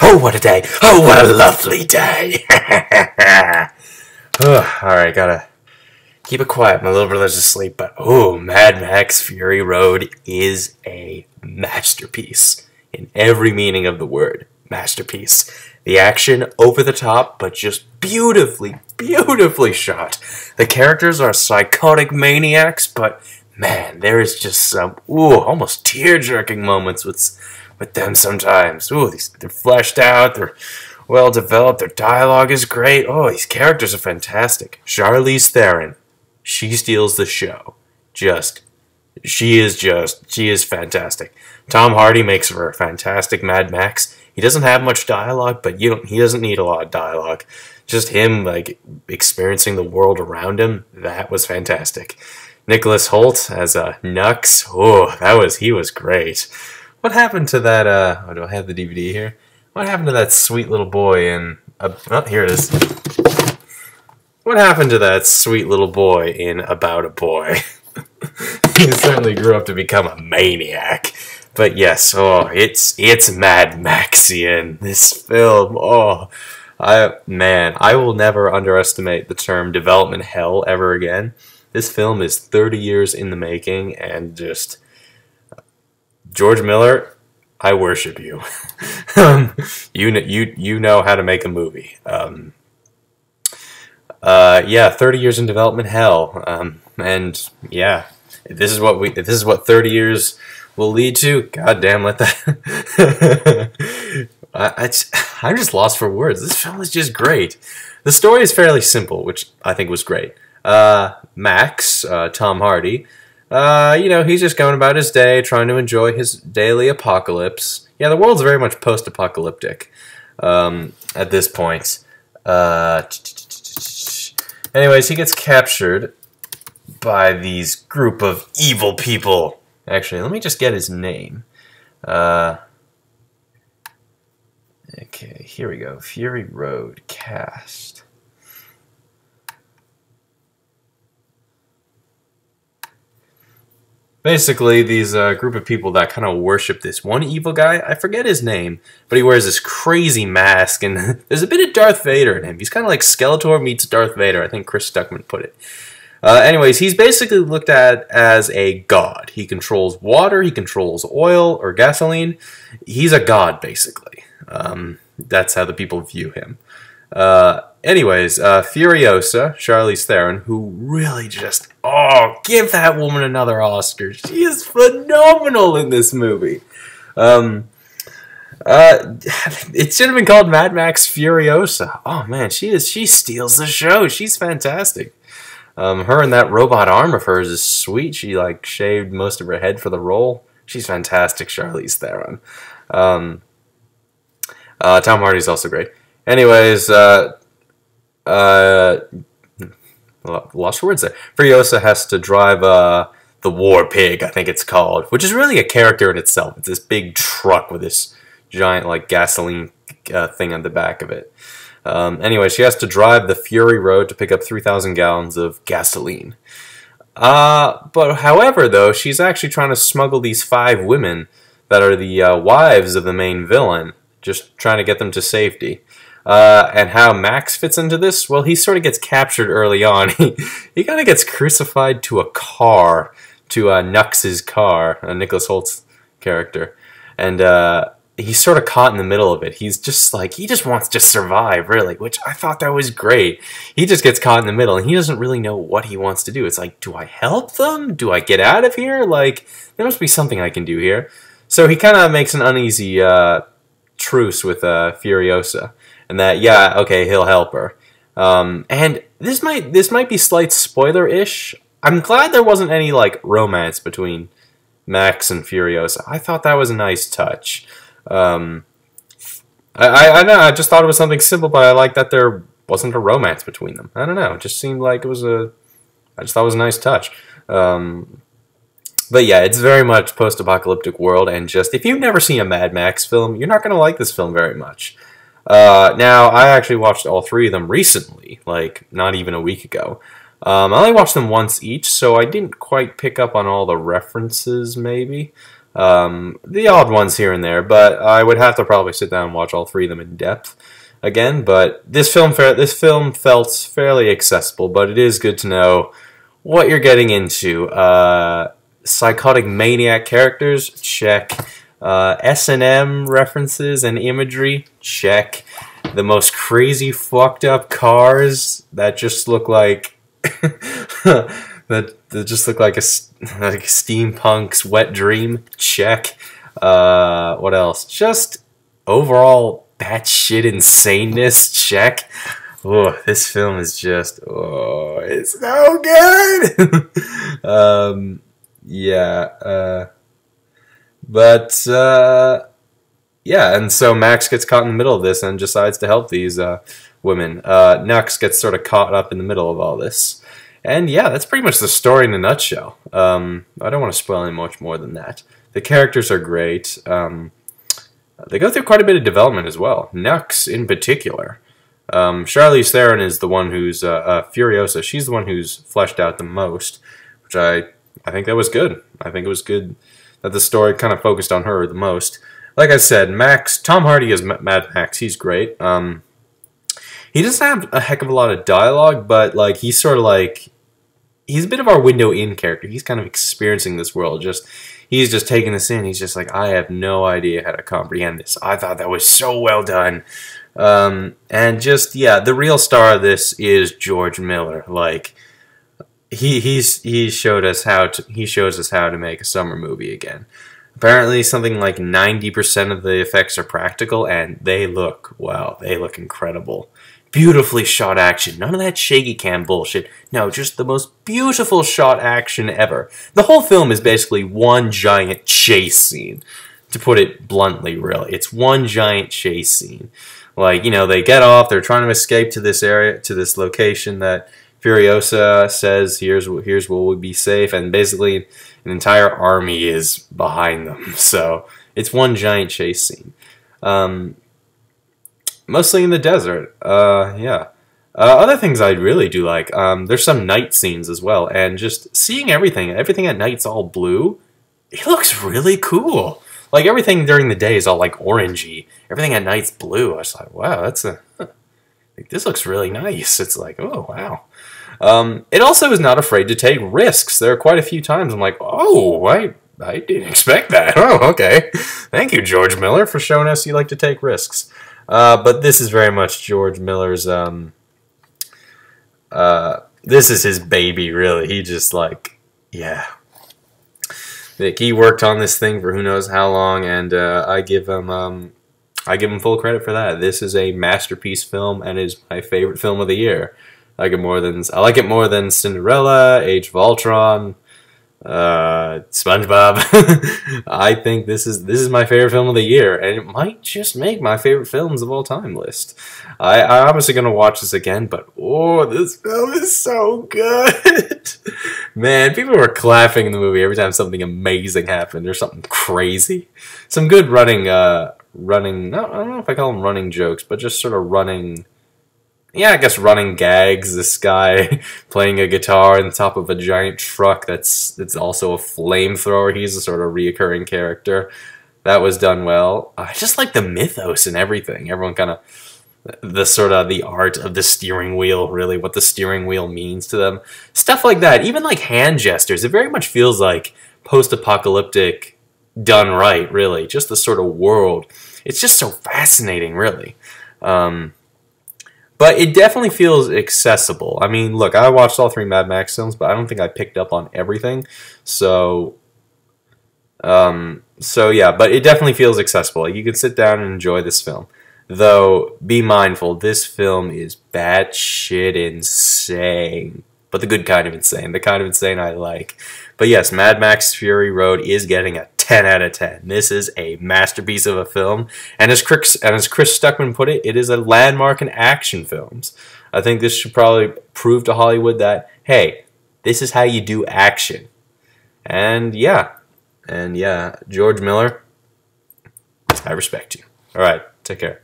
Oh, what a day! Oh, what a lovely day! Alright, gotta keep it quiet. My little brother's asleep, but Mad Max Fury Road is a masterpiece in every meaning of the word. Masterpiece. The action, over the top, but just beautifully, beautifully shot. The characters are psychotic maniacs, but man, there is just some, almost tear-jerking moments with them sometimes. They're fleshed out, they're well-developed, their dialogue is great. These characters are fantastic. Charlize Theron, she steals the show. She is fantastic. Tom Hardy makes her a fantastic Mad Max. He doesn't have much dialogue, but he doesn't need a lot of dialogue. Just him, like, experiencing the world around him, that was fantastic. Nicholas Hoult as Nux, he was great. What happened to that, do I have the DVD here? What happened to that sweet little boy in, here it is. What happened to that sweet little boy in About a Boy? He certainly grew up to become a maniac. But yes, it's Mad Maxian, this film. I will never underestimate the term development hell ever again. This film is 30 years in the making, and just George Miller, I worship you. You know how to make a movie. Yeah, 30 years in development hell. And yeah, if this is what 30 years will lead to, goddamn, let that. I'm just lost for words. This film is just great. The story is fairly simple, which I think was great. Max, Tom Hardy, he's just going about his day, trying to enjoy his daily apocalypse. Yeah, the world's very much post-apocalyptic at this point. Anyways, he gets captured by these group of evil people. Actually, let me just get his name. Okay, here we go. Fury Road cast. Basically, these group of people that kind of worship this one evil guy. I forget his name, but he wears this crazy mask, and there's a bit of Darth Vader in him. He's kind of like Skeletor meets Darth Vader. I think Chris Stuckman put it. Anyways, he's basically looked at as a god. He controls water, he controls oil or gasoline. He's a god, basically. That's how the people view him. Anyways, Furiosa, Charlize Theron, who really just, give that woman another Oscar. She is phenomenal in this movie. It should have been called Mad Max Furiosa. Oh man, she steals the show. She's fantastic. Her and that robot arm of hers is sweet. She like shaved most of her head for the role. She's fantastic, Charlize Theron. Tom Hardy's also great. Anyways, lost words there. Furiosa has to drive the War Pig, I think it's called, which is really a character in itself. It's this big truck with this giant like gasoline thing on the back of it. Anyway, she has to drive the Fury Road to pick up 3,000 gallons of gasoline. But however, though, she's actually trying to smuggle these 5 women that are the wives of the main villain, just trying to get them to safety. And how Max fits into this? Well, he sort of gets captured early on. He kind of gets crucified to a car, to Nux's car, Nicholas Holt's character. And he's sort of caught in the middle of it. He's just like, he just wants to survive, really, which I thought that was great. He just gets caught in the middle, and he doesn't really know what he wants to do. It's like, do I help them? Do I get out of here? Like, there must be something I can do here. So he kind of makes an uneasy truce with Furiosa, and that, yeah, okay, he'll help her. And this might be slight spoiler-ish. I'm glad there wasn't any, like, romance between Max and Furiosa. I thought that was a nice touch. I don't know, I just thought it was something simple, but I like that there wasn't a romance between them. I don't know, it just seemed like it was I just thought it was a nice touch. But yeah, it's very much post-apocalyptic world, and just, if you've never seen a Mad Max film, you're not going to like this film very much. Now, I actually watched all 3 of them recently, like, not even a week ago. I only watched them once each, so I didn't quite pick up on all the references, maybe. The odd ones here and there, but I would have to probably sit down and watch all three of them in depth again. But this film felt fairly accessible, but it is good to know what you're getting into. Psychotic maniac characters, check. S&M references and imagery, check. The most crazy fucked up cars that just look like that just look like a steampunk's wet dream, check. What else? Just overall batshit insaneness, check. Oh, this film is just, oh, it's so good. Yeah. But yeah, and so Max gets caught in the middle of this and decides to help these women. Nux gets sort of caught up in the middle of all this. And yeah, that's pretty much the story in a nutshell. I don't want to spoil any much more than that. The characters are great. They go through quite a bit of development as well. Nux in particular. Charlize Theron is the one who's Furiosa. She's the one who's fleshed out the most, which I think that was good. I think it was good that the story kind of focused on her the most. Like I said, Tom Hardy is Mad Max. He's great. He doesn't have a heck of a lot of dialogue, but like he's sort of like, he's a bit of our window in character. He's kind of experiencing this world. He's just taking this in. He's just like, I have no idea how to comprehend this. I thought that was so well done. And just, yeah, the real star of this is George Miller. Like, he shows us how to make a summer movie again. Apparently something like 90% of the effects are practical, and they look, wow, they look incredible. Beautifully shot action. None of that shaky cam bullshit. No, just the most beautiful shot action ever. The whole film is basically one giant chase scene, to put it bluntly, really. It's one giant chase scene. Like, you know, they get off, they're trying to escape to this area, to this location that Furiosa says, here's where we'll be safe, and basically an entire army is behind them. So it's one giant chase scene. Mostly in the desert. Yeah. Other things I really do like, there's some night scenes as well, and just seeing everything at night's all blue, it looks really cool. Like, everything during the day is all, like, orangey. Everything at night's blue. I was like, wow, like, this looks really nice. It's like, oh, wow. It also is not afraid to take risks. There are quite a few times I'm like, oh, I didn't expect that. Oh, okay. Thank you, George Miller, for showing us you like to take risks. But this is very much George Miller's, this is his baby, really. He just, like, yeah. Like, he worked on this thing for who knows how long, and I give him full credit for that. This is a masterpiece film, and is my favorite film of the year. I like it more than Cinderella, Age of Ultron, SpongeBob. I think this is my favorite film of the year, and it might just make my favorite films of all time list. I'm obviously gonna watch this again, but oh, this film is so good. Man, people were clapping in the movie every time something amazing happened or something crazy. Some good running. I don't know if I call them running jokes, but just sort of running. Yeah, I guess running gags. This guy playing a guitar on top of a giant truck that's also a flamethrower. He's a sort of reoccurring character. That was done well. I just like the mythos and everything. Everyone kind of, the art of the steering wheel, really, what the steering wheel means to them. Stuff like that. Even like hand gestures. It very much feels like post-apocalyptic done right, really. Just the sort of world. It's just so fascinating, really. But it definitely feels accessible. I mean, look, I watched all three Mad Max films, but I don't think I picked up on everything. So yeah, but it definitely feels accessible. Like, you can sit down and enjoy this film. Though, be mindful, this film is batshit insane. But the good kind of insane. The kind of insane I like. But yes, Mad Max Fury Road is getting a 10 out of 10. This is a masterpiece of a film. And as Chris Stuckman put it, it is a landmark in action films. I think this should probably prove to Hollywood that, hey, this is how you do action. And yeah, George Miller, I respect you. All right, take care.